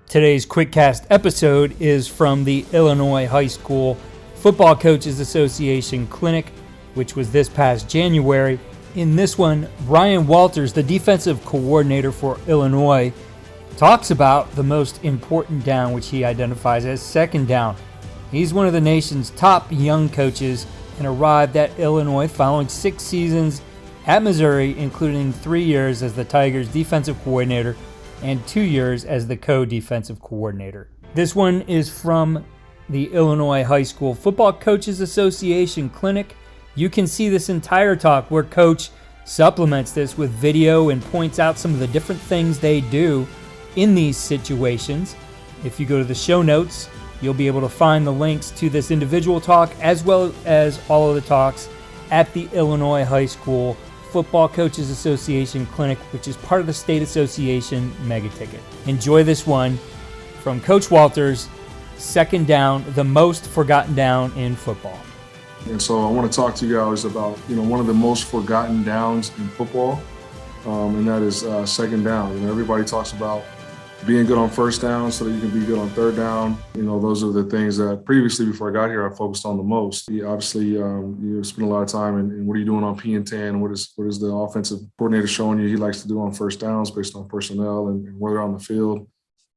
Today's QuickCast episode is from the Illinois High School Football Coaches Association Clinic, which was this past January. In this one, Brian Walters, the defensive coordinator for Illinois, talks about the most important down, which he identifies as second down. He's one of the nation's top young coaches and arrived at Illinois following 6 seasons at Missouri, including 3 years as the Tigers' defensive coordinator and 2 years as the co-defensive coordinator. This one is from the Illinois High School Football Coaches Association Clinic. You can see this entire talk where Coach supplements this with video and points out some of the different things they do in these situations. If you go to the show notes, you'll be able to find the links to this individual talk as well as all of the talks at the Illinois High School Football Coaches Association Clinic, which is part of the State Association MegaTicket. Enjoy this one from Coach Walters, second down, the most forgotten down in football. And so I want to talk to you guys about, one of the most forgotten downs in football, and that is second down. Everybody talks about being good on first down so that you can be good on third down. Those are the things that previously, before I got here, I focused on the most. Obviously, you spend a lot of time in what are you doing on P and 10? What is the offensive coordinator showing you he likes to do on first downs based on personnel and where they're on the field.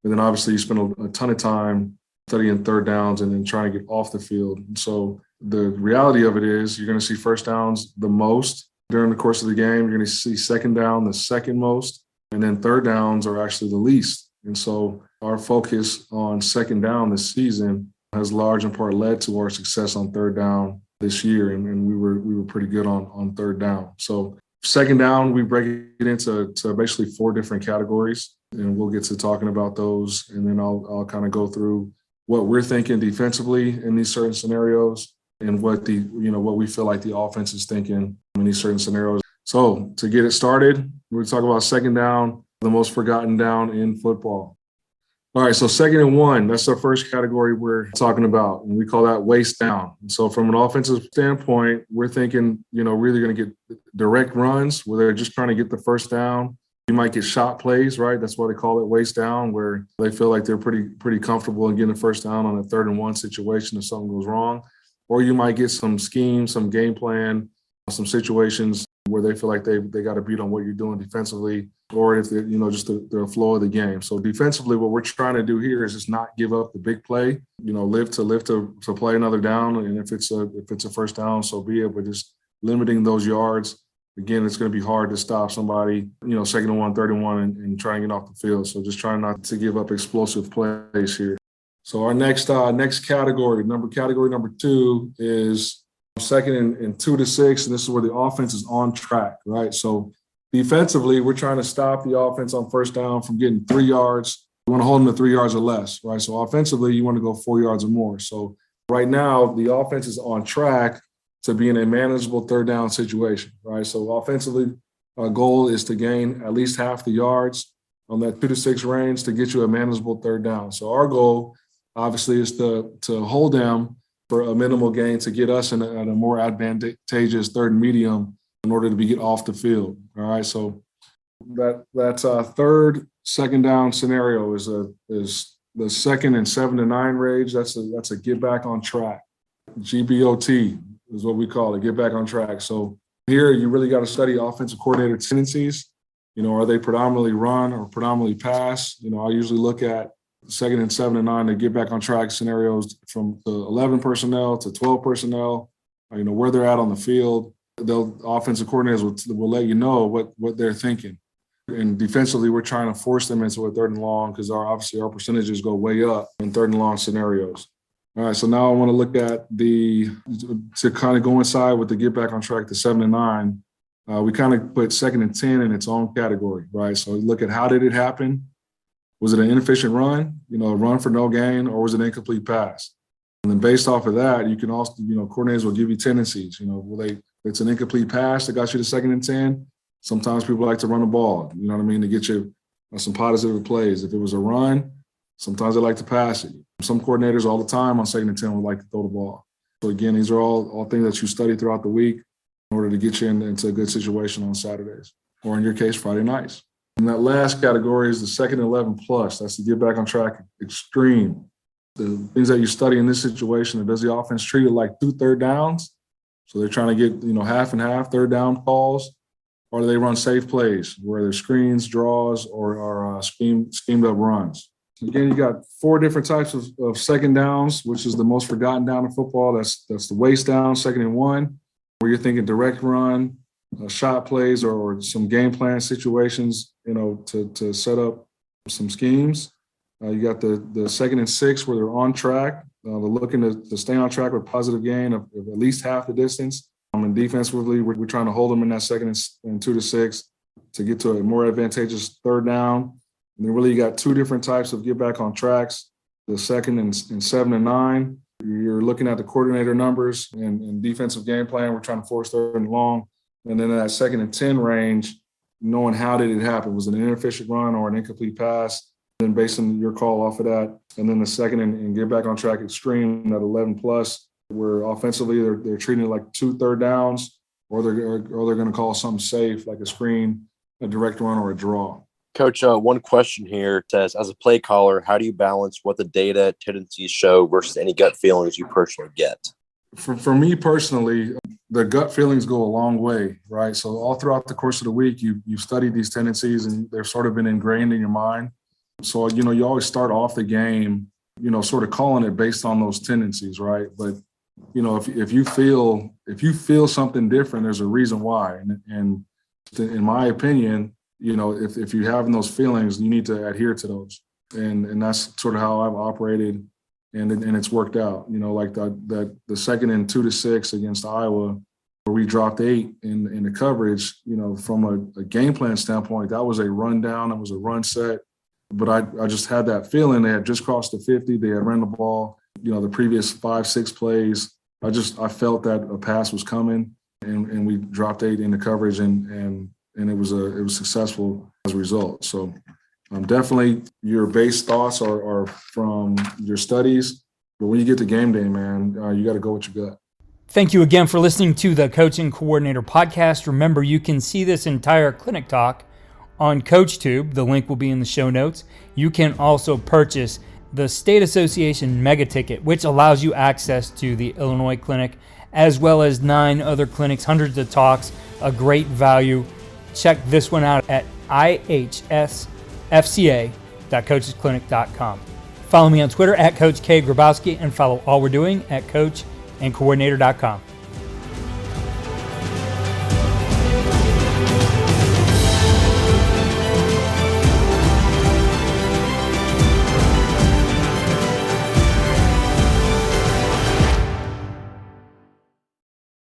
And then obviously you spend a ton of time studying third downs and then trying to get off the field. And so the reality of it is you're going to see first downs the most during the course of the game. You're going to see second down the second most, and then third downs are actually the least. And so our focus on second down this season has large in part led to our success on third down this year. And we were pretty good on third down. So second down, we break it into basically 4 different categories, and we'll get to talking about those. And then I'll kind of go through what we're thinking defensively in these certain scenarios and what we feel like the offense is thinking in these certain scenarios. So to get it started, we're talking about second down, the most forgotten down in football. All right, so 2nd and 1, that's our first category we're talking about, and we call that waist down. And so from an offensive standpoint, we're thinking, really going to get direct runs where they're just trying to get the first down. You might get shot plays, right? That's why they call it waist down, where they feel like they're pretty comfortable in getting a first down on a 3rd and 1 situation if something goes wrong. Or you might get some scheme, some game plan, some situations where they feel like they got to beat on what you're doing defensively, or if they're, just the flow of the game. So defensively, what we're trying to do here is just not give up the big play, live to play another down. And if it's a first down, so be it, but just limiting those yards. Again, it's going to be hard to stop somebody, 2nd and 1, 3rd and 1, and try and get off the field. So just trying not to give up explosive plays here. So our next category number 2 is 2nd and 2 to 6, and this is where the offense is on track, right? So defensively, we're trying to stop the offense on first down from getting 3 yards. We want to hold them to 3 yards or less, right? So offensively, you want to go 4 yards or more. So right now, the offense is on track to be in a manageable third down situation, right? So offensively, our goal is to gain at least half the yards on that 2 to 6 range to get you a manageable third down. So our goal, obviously, is to hold them for a minimal gain to get us in a more advantageous third and medium in order to get off the field. All right, so that's a third second down scenario is the 2nd and 7 to 9 range. That's a get back on track. GBOT is what we call it, get back on track. So here you really got to study offensive coordinator tendencies. Are they predominantly run or predominantly pass? I usually look at 2nd and 7 and 9 to get back on track scenarios from the 11 personnel to 12 personnel, where they're at on the field. The offensive coordinators will let you know what they're thinking. And defensively, we're trying to force them into a 3rd and long because our percentages go way up in 3rd and long scenarios. All right, so now I want to look at to kind of go inside with the get back on track to 7 and 9. We kind of put 2nd and 10 in its own category, right? So look at how did it happen? Was it an inefficient run, a run for no gain, or was it an incomplete pass? And then based off of that, you can also, coordinators will give you tendencies. It's an incomplete pass that got you to 2nd and 10. Sometimes people like to run the ball, to get you some positive plays. If it was a run, sometimes they like to pass it. Some coordinators all the time on 2nd and 10 would like to throw the ball. So again, these are all things that you study throughout the week in order to get you into a good situation on Saturdays, or in your case, Friday nights. And that last category is the second 11 plus. That's the get back on track extreme. The things that you study in this situation, does the offense treat it like 2 third downs? So they're trying to get, half and half third down calls, or do they run safe plays where there's screens, draws, or schemed up runs? Again, you got 4 different types of second downs, which is the most forgotten down in football. That's the waist down, 2nd and 1, where you're thinking direct run, shot plays, or some game plan situations, to set up some schemes. You got the 2nd and 6 where they're on track. They're looking to stay on track with positive gain of at least half the distance. And defensively, we're trying to hold them in that 2nd and 2 to 6 to get to a more advantageous third down. And then really you got 2 different types of get back on tracks. The 2nd and 7 and 9, you're looking at the coordinator numbers and defensive game plan. We're trying to force 3rd and long. And then that 2nd and 10 range, knowing how did it happen? Was it an inefficient run or an incomplete pass? And based on your call off of that. And then the 2nd and get back on track extreme, that 11 plus, where offensively they're treating it like 2 third downs, or they're going to call something safe like a screen, a direct run, or a draw. Coach, one question here says, as a play caller, how do you balance what the data tendencies show versus any gut feelings you personally get? For me personally, the gut feelings go a long way, right? So all throughout the course of the week, you've studied these tendencies and they've sort of been ingrained in your mind. So, you always start off the game, sort of calling it based on those tendencies, right? But, if you feel something different, there's a reason why. And in my opinion, if you're having those feelings, you need to adhere to those. And that's sort of how I've operated, and it's worked out. Like the 2nd and 2 to 6 against Iowa, where we dropped 8 in the coverage, from a game plan standpoint, that was a run down, that was a run set. But I just had that feeling. They had just crossed the 50. They had run the ball, the previous 5-6 plays. I felt that a pass was coming, and we dropped 8 in the coverage, and it was successful as a result. So definitely your base thoughts are from your studies, but when you get to game day, man, you got to go with your gut. Thank you again for listening to the Coaching Coordinator Podcast. Remember, you can see this entire clinic talk on CoachTube. The link will be in the show notes. You can also purchase the State Association MegaTicket, which allows you access to the Illinois clinic, as well as 9 other clinics, hundreds of talks, a great value. Check this one out at IHSFCA.coachesclinic.com. Follow me on Twitter at Coach K. Grabowski, and follow All We're Doing at coachandcoordinator.com.